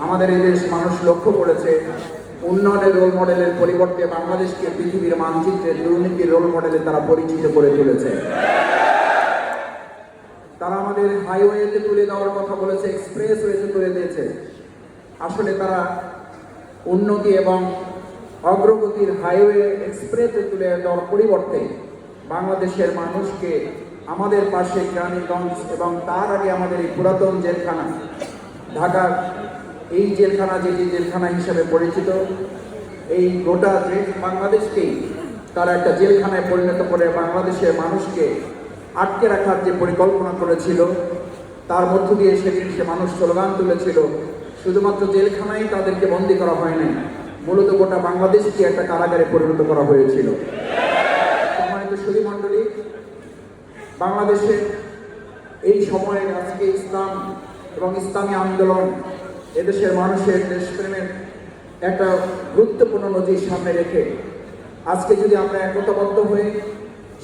আমাদের এই দেশ মানুষ লক্ষ্য করেছে উন্নয়নের রোল মডেলের পরিবর্তে বাংলাদেশকে পৃথিবীর মানচিত্রে দুর্নীতির রোল মডেলে তারা পরিচিত করে তুলেছে। তারা আমাদের হাইওয়েতে তুলে দেওয়ার কথা বলেছে, এক্সপ্রেস ওয়েতে তুলে দিয়েছে। আসলে তারা উন্নতি এবং অগ্রগতির হাইওয়ে এক্সপ্রেসে তুলে দেওয়ার পরিবর্তে বাংলাদেশের মানুষকে আমাদের পাশে কেরানীগঞ্জ এবং তার আগে আমাদের এই পুরাতন জেলখানা ঢাকার এই জেলখানা, যেটি জেলখানা হিসেবে পরিচিত, এই গোটা বাংলাদেশকেই তারা একটা জেলখানায় পরিণত করে বাংলাদেশের মানুষকে আটকে রাখার যে পরিকল্পনা করেছিল, তার মধ্য দিয়ে সেদিন সে মানুষ স্লোগান তুলেছিল। শুধুমাত্র জেলখানায় তাদেরকে বন্দী করা হয় নাই, মূলত গোটা বাংলাদেশকে একটা কারাগারে পরিণত করা হয়েছিল। সম্মানিত সুধী মণ্ডলী, বাংলাদেশের এই সময়ে আজকে ইসলাম এবং ইসলামী আন্দোলন এদেশের মানুষের দেশপ্রেমের একটা গুরুত্বপূর্ণ নজির সামনে রেখে আজকে যদি আমরা একতাবদ্ধ হয়ে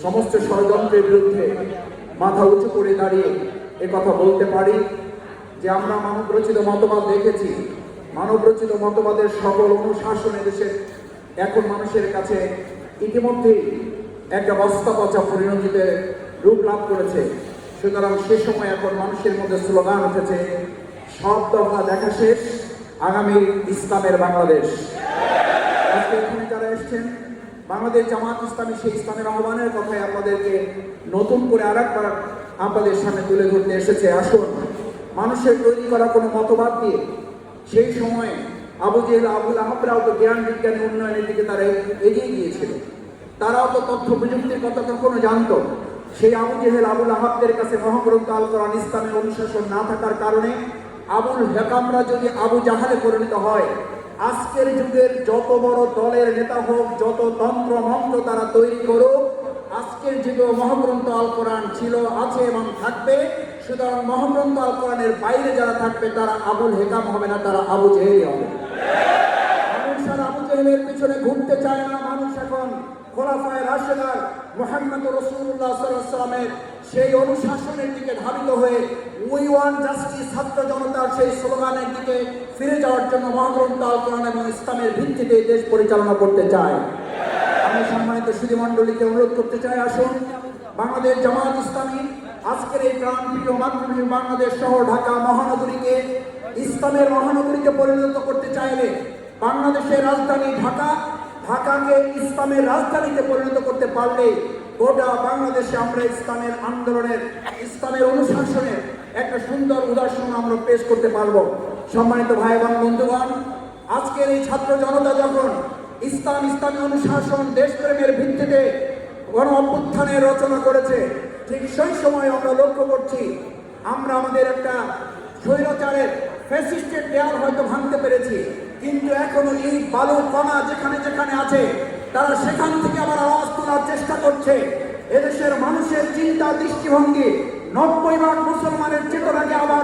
সমস্ত ষড়যন্ত্রের বিরুদ্ধে মাথা উঁচু করে দাঁড়িয়ে কথা বলতে পারি যে আমরা মানবরচিত মতবাদ দেখেছি, মানবরচিত মতবাদের সকল অনুশাসন এদেশের এখন মানুষের কাছে ইতিমধ্যেই একটা বস্তা পচা পরিণতিতে রূপ লাভ করেছে। সুতরাং সে সময় এখন মানুষের মধ্যে স্লোগান উঠেছে, সব দফা দেখা শেষ, আগামী ইসলামের বাংলাদেশ। আজকে এখানে যারা এসছেন, বাংলাদেশ জামাত ইসলামী সেই ইসলামের আহ্বানের কথাই আপনাদেরকে নতুন করে আরেকবার আপনাদের সামনে তুলে ধরতে এসেছে। আসুন, মানুষের তৈরি করা কোনো মতবাদ দিয়ে সেই সময় আবু জেহেল আবুল আহাবরাও তো জ্ঞান বিজ্ঞানী উন্নয়নের দিকে তারা এগিয়ে গিয়েছিল, তারাও তো তথ্য প্রযুক্তির কথা তখনও জানতো। সেই আবু জেহেল আবুল আহাবদের কাছে মহাগ্রন্থ আল কোরআন ইসলামের অনুশাসন না থাকার কারণে আবুল হেকামরা যদি আবু জাহালে পরিণত হয়, আজকের যুগের যত বড় দলের নেতা হোক, যত তন্ত্র মন্ত্র তারা তৈরি করুক, আজকের যুগে মহাগ্রন্থ আল কোরআন ছিল, আছে এবং থাকবে। সুতরাং মহাগ্রন্থ আল কোরআনের বাইরে যারা থাকবে তারা আবুল হেকাম হবে না, তারা আবু জেহেল হবে। মানুষ আর আবু জেহেলের পিছনে ঘুরতে চায় না। মানুষ এখন খোলাফায়ে রাশেদার মুহাম্মদ রাসূলুল্লাহ সাল্লাল্লাহু আলাইহি ওয়াসাল্লামের সেই অনুশাসনের দিকে ধাবিত হয়ে উই ওয়ান্ট জাস্টিস, ছাত্র জনতার সেই স্লোগানের দিকে ফিরে যাওয়ার জন্য মহাগ্রন্থ আল কোরআন এবং ইসলামের ভিত্তিতে দেশ পরিচালনা করতে চায়। আমি সম্মানিত সুধী মণ্ডলীকে অনুরোধ করতে চাই, আসুন বাংলাদেশ জামাত ইসলামী আজকের এই প্রাণপ্রিয় মাতৃভূমি বাংলাদেশ শহর ঢাকা মহানগরীকে ইসলামের মহানগরীতে পরিণত করতে চাইলে, বাংলাদেশের রাজধানী ঢাকা, ঢাকাকে ইসলামের রাজধানীতে পরিণত করতে পারলে গোটা বাংলাদেশে আমরা ইসলামের আন্দোলনের, ইসলামের অনুশাসনের একটা সুন্দর উদাহরণ আমরা পেশ করতে পারবো। সম্মানিত ভাই এবং বন্ধুগণ, আজকের এই ছাত্র জনতা যখন ইসলামী অনুশাসন দেশপ্রেমের ভিত্তিতে গণ অভ্যুত্থানের রচনা করেছে, ঠিক সেই সময় আমরা লক্ষ্য করছি আমরা আমাদের একটা স্বৈরাচারের ফ্যাসিস্টের দেয়াল হয়তো ভাঙতে পেরেছি, কিন্তু এখনো এই বালু কণা যেখানে যেখানে আছে তারা সেখান থেকে আবার আওয়াজ তোলার চেষ্টা করছে। এদেশের মানুষের চিন্তা দৃষ্টিভঙ্গি 90% মুসলমানের চেতনাকে আবার